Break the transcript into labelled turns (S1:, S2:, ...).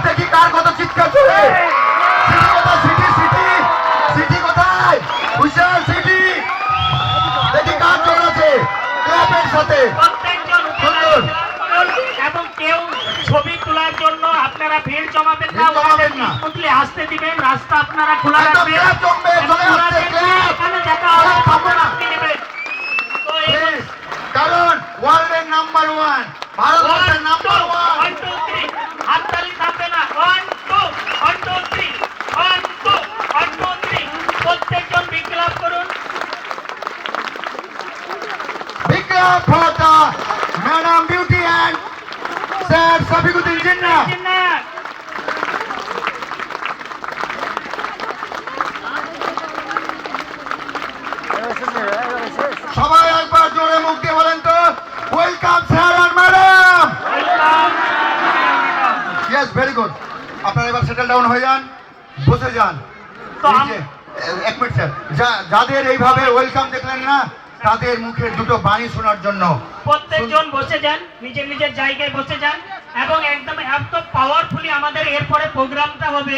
S1: দেখি কার কত চিৎকার চলে। সিটি কোথায়? সিটি সিটি সিটি কোথায়? হুশিয়ার সিটি। দেখি কার জোর আছে ক্লাবের সাথে।
S2: প্রত্যেকজন
S1: সুন্দর।
S2: এবং কেউ ছবি তোলার জন্য আপনারা ভিড় জমাবেন না,
S1: ভিড় জমাবেন না।
S2: স্মুথলি আসতে দিবেন, রাস্তা আপনারা খোলা
S1: একদম
S2: রাখবেন।
S1: ক্লাব জমবে, চলে আসছে ক্লাব।
S2: এখানে দেখা হবে,
S1: ক্লাব থামবে না।
S2: আপনি নেবেন। তো এই
S1: Please, কারণ ওয়ার্ল্ডের নাম্বার 1, ভারতবর্ষের নাম্বার 1।
S2: 1 2 3 হাততালি থামবে না। 1 2 1 2 3 1 2 1 2 3 প্রত্যেকজন বিক্লাব করুন।
S1: বিক্রম ফটা, madam Beauty and sir Shafikuddin Jinnah.
S2: Jinnat.
S1: সবাই একবার জোরে মুখ দিয়ে বলেন তো, ওয়েলকাম স্যার আর ম্যাডাম। Yes, very good. আপনারা এবার সেটেল ডাউন হয়ে যান, বসে যান।
S2: তো
S1: এই যে, এক মিনিট স্যার, যাদের এইভাবে ওয়েলকাম দেখলেন না, তাদের মুখের দুটো বাণী শোনার জন্য
S2: প্রত্যেকজন বসে যান, নিজের নিজের জায়গায় বসে যান এবং একদম এত পাওয়ারফুলি আমাদের এরপরে প্রোগ্রামটা হবে।